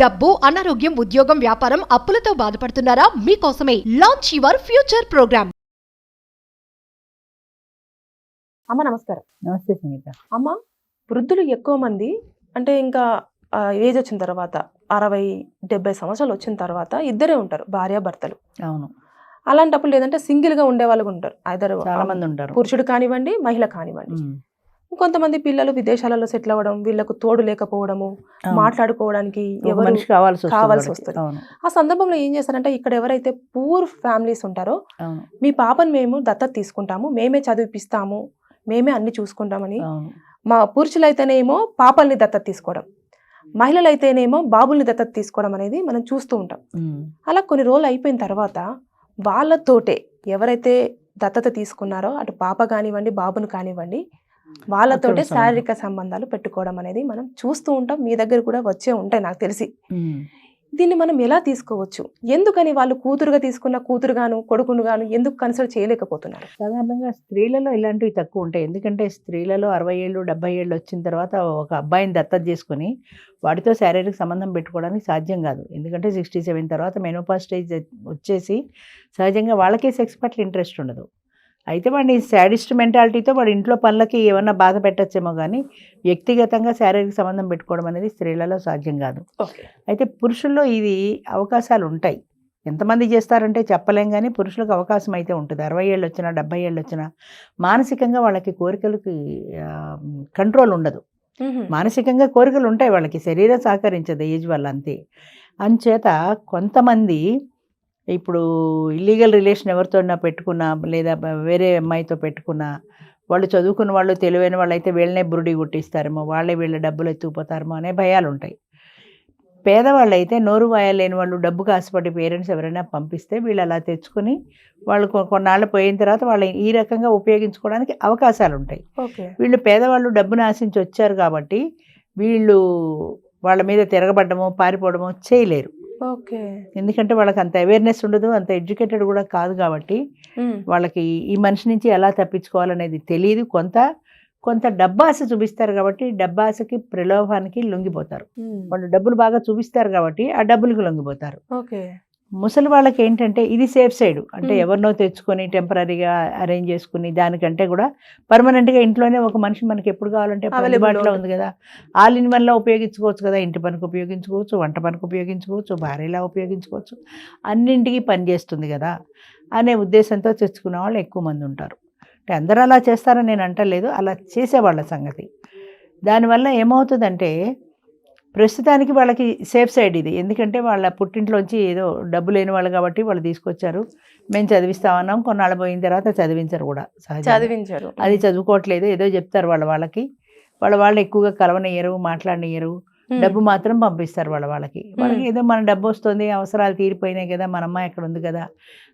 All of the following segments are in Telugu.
డబ్బు, అనారోగ్యం, ఉద్యోగం, వ్యాపారం, అప్పులతో బాధపడుతున్నారా? మీకోసమే లాంచ్ యువర్ ఫ్యూచర్ ప్రోగ్రామ్. అమ్మ నమస్కారం. నమస్తే సంగీత. అమ్మ, వృద్ధులు ఎక్కువ మంది అంటే ఇంకా ఏజ్ వచ్చిన తర్వాత 60-70 సంవత్సరాలు వచ్చిన తర్వాత ఇద్దరే ఉంటారు, భార్యాభర్తలు. అవును, అలాంటప్పుడు లేదంటే సింగిల్గా ఉండే వాళ్ళు ఉంటారు, చాలా మంది ఉంటారు, పురుషుడు కానివ్వండి మహిళ కానివ్వండి. కొంతమంది పిల్లలు విదేశాలలో సెటిల్ అవ్వడం, వీళ్ళకు తోడు లేకపోవడము, మాట్లాడుకోవడానికి ఎవరు కావాల్సి వస్తుంది. ఆ సందర్భంలో ఏం చేస్తారంటే, ఇక్కడ ఎవరైతే పూర్ ఫ్యామిలీస్ ఉంటారో మీ పాపను మేము దత్తత తీసుకుంటాము, మేమే చదివిపిస్తాము, మేమే అన్ని చూసుకుంటామని, మా పురుషులైతేనేమో పాపల్ని దత్తత తీసుకోవడం, మహిళలైతేనేమో బాబుల్ని దత్తత తీసుకోవడం అనేది మనం చూస్తూ ఉంటాం. అలా కొన్ని రోజులు అయిపోయిన తర్వాత వాళ్ళతోటే ఎవరైతే దత్తత తీసుకున్నారో అటు పాప కానివ్వండి బాబును కానివ్వండి వాళ్ళతోటే శారీరక సంబంధాలు పెట్టుకోవడం అనేది మనం చూస్తూ ఉంటాం. మీ దగ్గర కూడా వచ్చే ఉంటాయి నాకు తెలిసి. దీన్ని మనం ఎలా తీసుకోవచ్చు? ఎందుకని వాళ్ళు కూతురుగా తీసుకున్న కూతురుగాను కొడుకునుగాను ఎందుకు కన్సిడర్ చేయలేకపోతున్నారు? సాధారణంగా స్త్రీలలో ఇలాంటివి తక్కువ ఉంటాయి. ఎందుకంటే స్త్రీలలో 60 ఏళ్ళు 70 ఏళ్ళు వచ్చిన తర్వాత ఒక అబ్బాయిని దత్తత చేసుకుని వాడితో శారీరక సంబంధం పెట్టుకోవడానికి సాధ్యం కాదు. ఎందుకంటే 67 తర్వాత మెనోపాజ్ స్టేజ్ వచ్చేసి సహజంగా వాళ్ళకే సెక్స్ పట్ల ఇంట్రెస్ట్ ఉండదు. అయితే వాడిని శాడిస్ట్ మెంటాలిటీతో వాడి ఇంట్లో పనులకి ఏమన్నా బాధ పెట్టచ్చేమో కానీ వ్యక్తిగతంగా శారీరక సంబంధం పెట్టుకోవడం అనేది స్త్రీలలో సాధ్యం కాదు. అయితే పురుషుల్లో ఇది అవకాశాలు ఉంటాయి. ఎంతమంది చేస్తారంటే చెప్పలేం, కానీ పురుషులకు అవకాశం అయితే ఉంటుంది. 60 ఏళ్ళు వచ్చినా 70 ఏళ్ళు వచ్చినా మానసికంగా వాళ్ళకి కోరికలకి కంట్రోల్ ఉండదు. మానసికంగా కోరికలు ఉంటాయి, వాళ్ళకి శరీరం సహకరించదు ఏజ్ వల్ల, అంతే. అంచేత కొంతమంది ఇప్పుడు ఇల్లీగల్ రిలేషన్ ఎవరితో పెట్టుకున్నా లేదా వేరే అమ్మాయితో పెట్టుకున్నా, వాళ్ళు చదువుకున్న వాళ్ళు తెలివైన వాళ్ళు అయితే వీళ్ళనే బురుడి కొట్టిస్తారేమో, వాళ్ళే వీళ్ళ డబ్బులు ఎత్తుకుపోతారేమో అనే భయాలు ఉంటాయి. పేదవాళ్ళు అయితే నోరు వాయలేని వాళ్ళు డబ్బుకు ఆశపడి పేరెంట్స్ ఎవరైనా పంపిస్తే వీళ్ళు అలా తెచ్చుకొని వాళ్ళు కొన్నాళ్ళు పోయిన తర్వాత వాళ్ళు ఈ రకంగా ఉపయోగించుకోవడానికి అవకాశాలు ఉంటాయి. వీళ్ళు పేదవాళ్ళు డబ్బును ఆశించి వచ్చారు కాబట్టి వీళ్ళు వాళ్ళ మీద తిరగబడ్డమో పారిపోవడమో చేయలేరు. ఎందుకంటే వాళ్ళకి అంత అవేర్నెస్ ఉండదు, అంత ఎడ్యుకేటెడ్ కూడా కాదు కాబట్టి వాళ్ళకి ఈ మనిషి నుంచి ఎలా తప్పించుకోవాలనేది తెలియదు. కొంత డబ్బాస చూపిస్తారు కాబట్టి డబ్బాసకి ప్రలోభానికి లొంగిపోతారు. వాళ్ళు డబ్బులు బాగా చూపిస్తారు కాబట్టి ఆ డబ్బులకు లొంగిపోతారు. ముసలి వాళ్ళకి ఏంటంటే ఇది సేఫ్ సైడ్, అంటే ఎవరినో తెచ్చుకొని టెంపరీగా అరేంజ్ చేసుకుని దానికంటే కూడా పర్మనెంట్గా ఇంట్లోనే ఒక మనిషి మనకి ఎప్పుడు కావాలంటే అందుబాటులో ఉంది కదా, ఆల్ ఇన్ వన్లో ఉపయోగించుకోవచ్చు కదా. ఇంటి పనికి ఉపయోగించుకోవచ్చు, వంట పనికి ఉపయోగించుకోవచ్చు, భార్యలా ఉపయోగించుకోవచ్చు, అన్నింటికి పని చేస్తుంది కదా అనే ఉద్దేశంతో తెచ్చుకునే వాళ్ళు ఎక్కువ మంది ఉంటారు. అంటే అందరూ అలా చేస్తారని నేను అంటలేదు, అలా చేసేవాళ్ళ సంగతి. దానివల్ల ఏమవుతుందంటే ప్రస్తుతానికి వాళ్ళకి సేఫ్ సైడ్ ఇది. ఎందుకంటే వాళ్ళ పుట్టింట్లోంచి ఏదో డబ్బు లేని వాళ్ళు కాబట్టి వాళ్ళు తీసుకొచ్చారు, మేము చదివిస్తామన్నాం, కొన్నాళ్ళు పోయిన తర్వాత చదివించరు కూడా, చదివించరు, అది చదువుకోవట్లేదు ఏదో చెప్తారు వాళ్ళకి. వాళ్ళు ఎక్కువగా కలవనియ్యరు, మాట్లాడనియ్యరు, డబ్బు మాత్రం పంపిస్తారు వాళ్ళకి ఏదో మన డబ్బు వస్తుంది, అవసరాలు తీరిపోయినాయి కదా, మన అమ్మాయి అక్కడ ఉంది కదా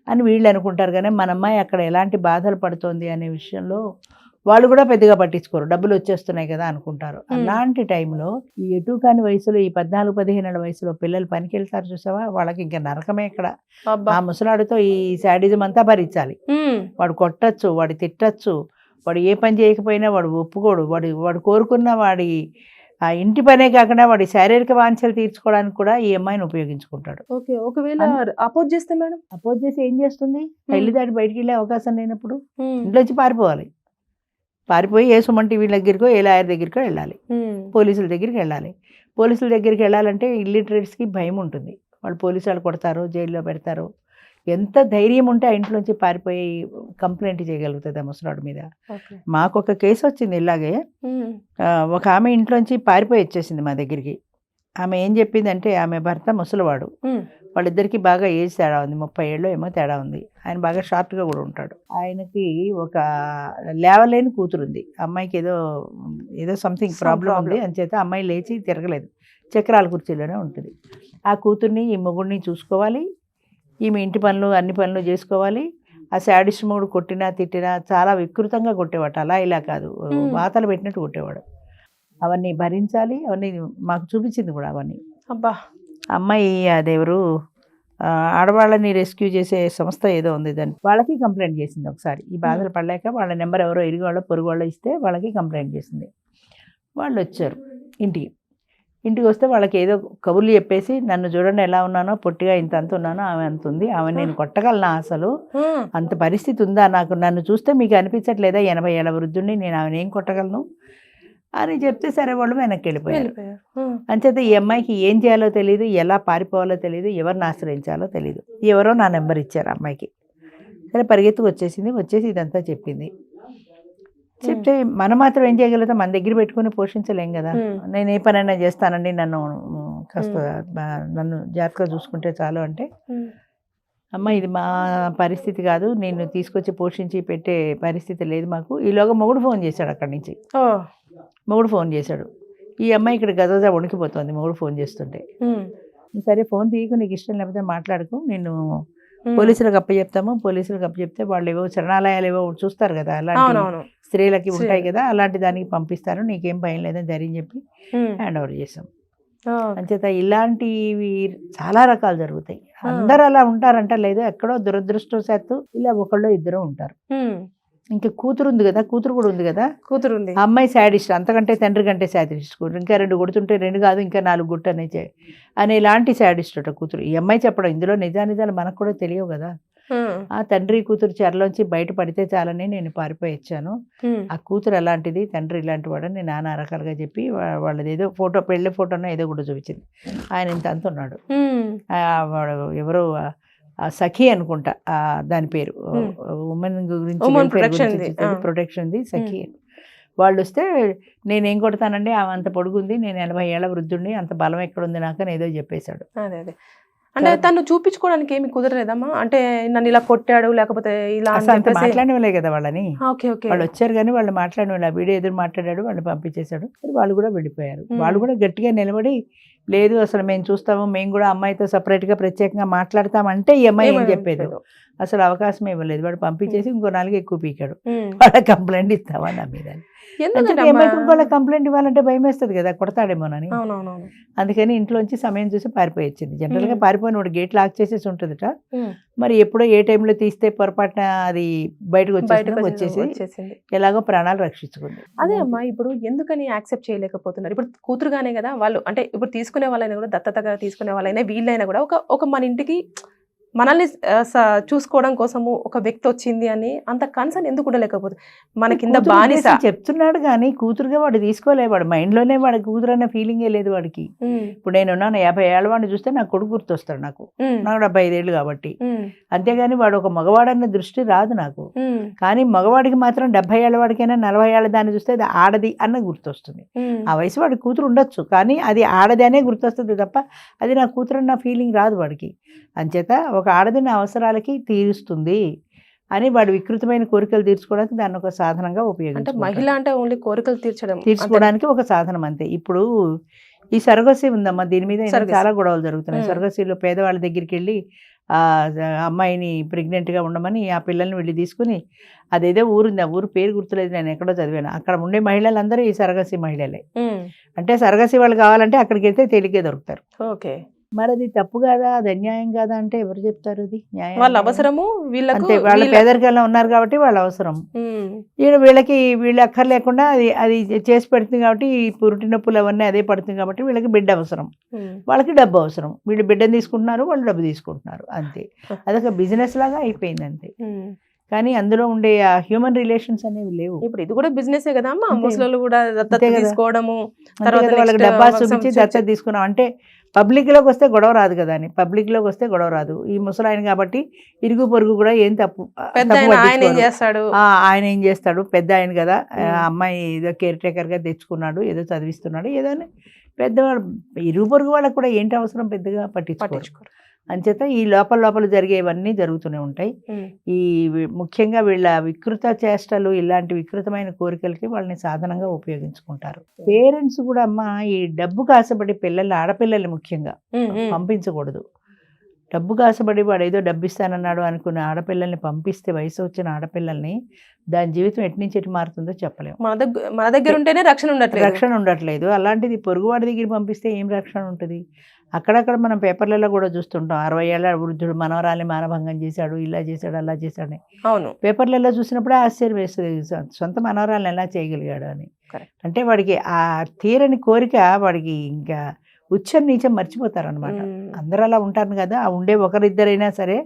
అని వీళ్ళు అనుకుంటారు. కానీ మన అమ్మాయి అక్కడ ఎలాంటి బాధలు పడుతోంది అనే విషయంలో వాళ్ళు కూడా పెద్దగా పట్టించుకోరు, డబ్బులు వచ్చేస్తున్నాయి కదా అనుకుంటారు. అలాంటి టైంలో ఈ ఎటు కాని వయసులో ఈ 14-15 ఏళ్ళ వయసులో పిల్లలు పనికి వెళ్తారు చూసావా, వాళ్ళకి ఇంకా నరకమే ఇక్కడ. ఆ ముసలాడితో ఈ శాడిజం అంతా భరించాలి. వాడు కొట్టచ్చు, వాడు తిట్టచ్చు, వాడు ఏ పని చేయకపోయినా వాడు ఒప్పుకోడు, వాడు కోరుకున్న వాడి ఆ ఇంటి పనే కాకుండా వాడి శారీరక వాంఛలు తీర్చుకోవడానికి కూడా ఈ అమ్మాయిని ఉపయోగించుకుంటాడు. ఒకవేళ అపోజ్ చేస్తే మేడం, అపోజ్ చేసి ఏం చేస్తుంది, పెళ్లి దాటి బయటికి వెళ్ళే అవకాశం లేనప్పుడు ఇంట్లోంచి పారిపోయి ఏ సుమన్ టీవీ దగ్గరికో ఏ లాయర్ దగ్గరికో వెళ్ళాలి, పోలీసుల దగ్గరికి వెళ్ళాలి. పోలీసుల దగ్గరికి వెళ్ళాలంటే ఇల్లిటరేట్స్కి భయం ఉంటుంది, వాళ్ళు పోలీసు వాళ్ళు కొడతారు, జైల్లో పెడతారు. ఎంత ధైర్యం ఉంటే ఆ ఇంట్లోంచి పారిపోయి కంప్లైంట్ చేయగలుగుతుంది ఆ ముసలాడు మీద. మాకు ఒక కేసు వచ్చింది ఇలాగే, ఒక ఆమె ఇంట్లోంచి పారిపోయి వచ్చేసింది మా దగ్గరికి. ఆమె ఏం చెప్పిందంటే ఆమె భర్త ముసలివాడు, వాళ్ళిద్దరికి బాగా ఏజ్ తేడా ఉంది, 30 ఏళ్ళు ఏమో తేడా ఉంది. ఆయన బాగా షార్ట్గా కూడా ఉంటాడు. ఆయనకి ఒక లేవలేని కూతురు ఉంది, అమ్మాయికి ఏదో సంథింగ్ ప్రాబ్లం ఉంది, అంచేత అమ్మాయి లేచి తిరగలేదు, చక్రాల కుర్చీలోనే ఉంటుంది. ఆ కూతుర్ని ఈ మొగుడిని చూసుకోవాలి, ఈమె ఇంటి పనులు అన్ని పనులు చేసుకోవాలి. ఆ శాడిస్ట్ మొగుడు కొట్టినా తిట్టినా చాలా వికృతంగా కొట్టేవాడు, అలా ఇలా కాదు, వాతలు పెట్టినట్టు కొట్టేవాడు. అవన్నీ భరించాలి, అవన్నీ మాకు చూపించింది కూడా అవన్నీ. అమ్మాయి అదెవరు ఆడవాళ్ళని రెస్క్యూ చేసే సంస్థ ఏదో ఉంది, దాన్ని వాళ్ళకి కంప్లైంట్ చేసింది ఒకసారి. ఈ బాధలు పడలేక వాళ్ళ నెంబర్ ఎవరో ఇరుగు వాళ్ళో పొరుగు వాళ్ళో ఇస్తే వాళ్ళకి కంప్లైంట్ చేసింది. వాళ్ళు వచ్చారు ఇంటికి. ఇంటికి వస్తే వాళ్ళకి ఏదో కబుర్లు చెప్పేసి నన్ను చూడండి ఎలా ఉన్నానో, పొట్టిగా ఇంత అంత ఉన్నానో, ఆమె అంత ఉంది, ఆమె నేను కొట్టగలనా అసలు, అంత పరిస్థితి ఉందా నాకు, నన్ను చూస్తే మీకు అనిపించట్లేదా 80 ఏళ్ళ వృద్ధుడిని, నేను ఆమెను ఏం కొట్టగలను అని చెప్తే సరే వాళ్ళు వెనక్కి వెళ్ళిపోయారు. అంచేత ఈ అమ్మాయికి ఏం చేయాలో తెలియదు, ఎలా పారిపోవాలో తెలియదు, ఎవరిని ఆశ్రయించాలో తెలియదు. ఎవరో నా నెంబర్ ఇచ్చారు అమ్మాయికి. సరే పరిగెత్తుకు వచ్చేసి ఇదంతా చెప్పింది. చెప్తే మనం మాత్రం ఏం చేయగలుగుతాం, మన దగ్గర పెట్టుకుని పోషించలేం కదా. నేను ఏ పనైనా చేస్తానండి, కాస్త నన్ను జాగ్రత్తగా చూసుకుంటే చాలు అంటే, అమ్మ ఇది మా పరిస్థితి కాదు, నేను తీసుకొచ్చి పోషించి పెట్టే పరిస్థితి లేదు మాకు. ఈలోగా మొగుడు ఫోన్ చేశాడు అక్కడి నుంచి. మొగుడు ఫోన్ చేశాడు. ఈ అమ్మాయి ఇక్కడ గదగద వణికిపోతుంది మొగుడు ఫోన్ చేస్తుంటే. సరే ఫోన్ తీయకు, నీకు ఇష్టం లేకపోతే మాట్లాడుకు, నేను పోలీసులకు అప్పచెప్తే వాళ్ళు ఏవో శరణాలయాలు ఏవో చూస్తారు కదా, అలాంటి స్త్రీలకి ఉంటాయి కదా, అలాంటి దానికి పంపిస్తాను, నీకేం భయం లేదని ధైర్యం చెప్పి హ్యాండ్ ఓవర్ చేసాం. అంచేత ఇలాంటివి చాలా రకాలు జరుగుతాయి. అందరూ అలా ఉంటారంట లేదు, ఎక్కడో దురదృష్టవశాత్తు ఇలా ఒకళ్ళు ఇద్దరు ఉంటారు. ఇంకా కూతురు ఉంది కదా, కూతురు కూడా ఉంది కదా, కూతురు ఉంది. అమ్మాయి శాడిస్ట్, అంతకంటే తండ్రి కంటే శాడిస్ట్. ఇంకా 2 కొడుతుంటే 2 కాదు ఇంకా 4 గుట్టు అనే ఇలాంటి శాడిస్ట్ అట కూతురు. ఈ అమ్మాయి చెప్పడం, ఇందులో నిజాలు మనకు కూడా తెలియవు కదా. ఆ తండ్రి కూతురు చెరలోంచి బయట పడితే చాలని నేను పారిపోయి వచ్చాను, ఆ కూతురు అలాంటిది, తండ్రి ఇలాంటి వాడని నేను నానా రకాలుగా చెప్పి వాళ్ళది ఏదో ఫోటో, పెళ్లి ఫోటోనో ఏదో కూడా చూపించింది. ఆయన ఇంత అంత ఉన్నాడు. వాడు ఎవరో సఖీ అనుకుంటా దాని పేరు, ఉమెన్ గురించి ప్రొటెక్షన్ది సఖీ. వాళ్ళు వస్తే నేనేం కొడతానండి, ఆమె అంత పొడుగుంది, నేను 80 ఏళ్ళ వృద్ధుడిని, అంత బలం ఎక్కడుంది నాకు అని ఏదో చెప్పేశాడు. అదే అంటే తను చూపించుకోవడానికి ఏమి కుదరలేదమ్మా, అంటే నన్ను ఇలా కొట్టాడు లేకపోతే ఇలా మాట్లాడేవాళ్ళే కదా వాళ్ళని. వాళ్ళు వచ్చారు కానీ వాళ్ళు మాట్లాడేవాళ్ళు, ఆ వీడియో ఎదురు మాట్లాడాడు, వాళ్ళు పంపించేశాడు. వాళ్ళు కూడా వెళ్ళిపోయారు. వాళ్ళు కూడా గట్టిగా నిలబడి లేదు అసలు మేము చూస్తాము, మేము కూడా అమ్మాయితో సపరేట్గా ప్రత్యేకంగా మాట్లాడతామంటే ఈ అమ్మాయి ఏం చెప్పేది, అసలు అవకాశం ఇవ్వలేదు. వాడు పంపించేసి ఇంకో 4 ఎక్కువ పీకాడు. వాళ్ళ కంప్లైంట్ ఇస్తావా నా మీద, వాళ్ళ కంప్లైంట్ ఇవ్వాలంటే భయం వేస్తుంది కదా, కొడతాడేమోనని. అందుకని ఇంట్లోంచి సమయం చూసి పారిపోయి వచ్చింది. జనరల్గా పారిపోయిన వాడు గేట్ లాక్ చేసేసి ఉంటుందట, మరి ఎప్పుడో ఏ టైంలో తీస్తే పొరపాటున అది బయటకు వచ్చేసి ఎలాగో ప్రాణాలు రక్షించుకుంది. అదే అమ్మా, ఇప్పుడు ఎందుకని యాక్సెప్ట్ చేయలేకపోతున్నారు? ఇప్పుడు కూతురుగానే కదా వాళ్ళు, అంటే ఇప్పుడు తీసుకునే వాళ్ళైనా కూడా, దత్తతగా తీసుకునే వాళ్ళైనా వీళ్ళైనా కూడా ఒక మన ఇంటికి మనల్ని చూసుకోవడం కోసము ఒక వ్యక్తి వచ్చింది అని అంత కన్సర్న్ ఎందుకు ఉండలేకపోతే, మన కింద బానిస చెప్తున్నాడు కానీ కూతురుగా వాడు తీసుకోలే. వాడు మైండ్లోనే వాడి కూతురు అనే ఫీలింగే లేదు వాడికి. ఇప్పుడు నేనున్నాను 50 ఏళ్ళ వాడిని చూస్తే నాకు కొడుకు గుర్తొస్తాడు, నాకు 75 ఏళ్ళు కాబట్టి. అంతేగాని వాడు ఒక మగవాడన్న దృష్టి రాదు నాకు. కానీ మగవాడికి మాత్రం 70 ఏళ్ళ వాడికైనా 40 ఏళ్ళ దాన్ని చూస్తే అది ఆడది అన్న గుర్తొస్తుంది. ఆ వయసు వాడి కూతురు ఉండొచ్చు కానీ అది ఆడది అనే గుర్తొస్తుంది తప్ప అది నా కూతురు అన్న ఫీలింగ్ రాదు వాడికి. అంచేత ఒక ఆడది నా అవసరాలకి తీరుస్తుంది అని వాడు వికృతమైన కోరికలు తీర్చుకోవడానికి దాన్ని ఒక సాధనంగా ఉపయోగించారు. మహిళ అంటే ఓన్లీ కోరికలు తీర్చుకోవడానికి ఒక సాధనం అంతే. ఇప్పుడు ఈ సర్గసీ ఉందమ్మా, దీని మీద చాలా గొడవలు జరుగుతున్నాయి. సర్గసీలో పేదవాళ్ళ దగ్గరికి వెళ్ళి ఆ అమ్మాయిని ప్రెగ్నెంట్గా ఉండమని ఆ పిల్లల్ని వెళ్ళి తీసుకుని, అదేదో ఊరుంది, ఆ ఊరు పేరు గుర్తులేదు, నేను ఎక్కడో చదివాను. అక్కడ ఉండే మహిళలందరూ ఈ సర్గసీ మహిళలే. అంటే సర్గసీ వాళ్ళు కావాలంటే అక్కడికి వెళ్తే తేలిగ్గా దొరుకుతారు. ఓకే, మరి అది తప్పు కాదా, అది అన్యాయం కాదా అంటే ఎవరు చెప్తారు? అది న్యాయం, వాళ్ళ అవసరము, అంతే. వాళ్ళ పేదరికంలో ఉన్నారు కాబట్టి వాళ్ళ అవసరం. వీళ్ళు అక్కర్లేకుండా అది చేసి పెడుతుంది కాబట్టి, ఈ పురుటి నొప్పులు అవన్నీ అదే పడుతుంది కాబట్టి వీళ్ళకి బిడ్డ అవసరం, వాళ్ళకి డబ్బు అవసరం. వీళ్ళు బిడ్డను తీసుకుంటున్నారు, వాళ్ళు డబ్బు తీసుకుంటున్నారు, అంతే. అదొక బిజినెస్ లాగా అయిపోయింది అంతే. కానీ అందులో ఉండే ఆ హ్యూమన్ రిలేషన్స్ అనేవి లేవు. ఇప్పుడు ఇది కూడా బిజినెస్ కదా అమ్మా, ముసలు కూడా దత్తత తీసుకోవడము, వాళ్ళకి డబ్బా చూపించి దత్తత తీసుకున్నాం అంటే పబ్లిక్లోకి వస్తే గొడవ రాదు కదా అని. పబ్లిక్లోకి వస్తే గొడవ రాదు. ఈ ముసలాయన కాబట్టి ఇరుగు పొరుగు కూడా ఏం తప్పు, ఆయన ఏం చేస్తాడు, పెద్ద ఆయన కదా, అమ్మాయి ఏదో కేర్ టేకర్గా తెచ్చుకున్నాడు, ఏదో చదివిస్తున్నాడు, ఏదో పెద్దవాడు. ఇరుగు పొరుగు వాళ్ళకి కూడా ఏంటి అవసరం పెద్దగా పట్టించుకోరు. అంచేత ఈ లోపల జరిగేవన్నీ జరుగుతూనే ఉంటాయి. ఈ ముఖ్యంగా వీళ్ళ వికృత చేష్టలు, ఇలాంటి వికృతమైన కోరికలకి వాళ్ళని సాధనంగా ఉపయోగించుకుంటారు. పేరెంట్స్ కూడా అమ్మ ఈ డబ్బు కాసబడి ఆడపిల్లల్ని ముఖ్యంగా పంపించకూడదు. డబ్బు కాసబడి వాడు ఏదో డబ్బు ఇస్తానన్నాడు అనుకున్న ఆడపిల్లల్ని పంపిస్తే, వయసు వచ్చిన ఆడపిల్లల్ని, దాని జీవితం ఎట్నుంచి ఎటు మారుతుందో చెప్పలేము. మన దగ్గర ఉంటేనే రక్షణ ఉండట్లేదు. అలాంటిది పొరుగువాడి దగ్గర పంపిస్తే ఏం రక్షణ ఉంటుంది? అక్కడక్కడ మనం పేపర్లలో కూడా చూస్తుంటాం 60 ఏళ్ళ వృద్ధుడు మనవరాల్ని మానభంగం చేశాడు, ఇలా చేశాడు, అలా చేశాడని. అవును. పేపర్లలో చూసినప్పుడే ఆశ్చర్యం వేస్తుంది, సొంత మనవరాలను ఎలా చేయగలిగాడు అని. Correct. అంటే వాడికి ఆ తీరని కోరిక వాడికి ఇంకా ఉచ్చం నీచం మర్చిపోతారనమాట. అందరూ అలా ఉంటారు కదా, ఆ ఉండే ఒకరిద్దరైనా సరే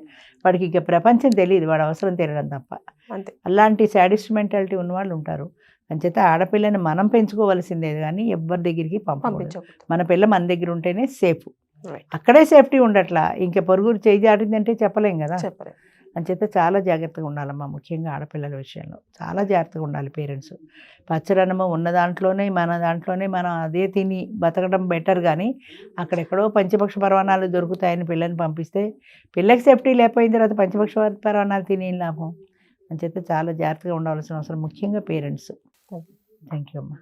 వాడికి ఇంకా ప్రపంచం తెలియదు, వాడు అవసరం తీరడం తప్ప. అంతే. అలాంటి సాడిస్ట్ మెంటాలిటీ ఉన్నవాళ్ళు ఉంటారు. అంచేత ఆడపిల్లని మనం పెంచుకోవాల్సిందే కానీ ఎవ్వరి దగ్గరికి పంపించకూడదు. పంపించకూడదు. మన పిల్ల మన దగ్గర ఉంటేనే సేఫ్. Right. అక్కడే సేఫ్టీ ఉండట్లా, ఇంకా పొరుగురు చేయి దాటిందంటే చెప్పలేం కదా. చెప్పలేదు. అంచేత చాలా జాగ్రత్తగా ఉండాలమ్మా, ముఖ్యంగా ఆడపిల్లల విషయంలో చాలా జాగ్రత్తగా ఉండాలి పేరెంట్స్. పచ్చడన్నమో ఉన్న దాంట్లోనే మనం అదే తిని బతకడం బెటర్ కానీ అక్కడెక్కడో పంచపక్ష పరవాణాలు దొరుకుతాయని పిల్లని పంపిస్తే పిల్లకి సేఫ్టీ లేకపోయిన తర్వాత పంచపక్ష పరవాణాలు తిని లాభం. అంచేత చాలా జాగ్రత్తగా ఉండవలసిన అవసరం ముఖ్యంగా పేరెంట్స్. థ్యాంక్ యూ అమ్మా.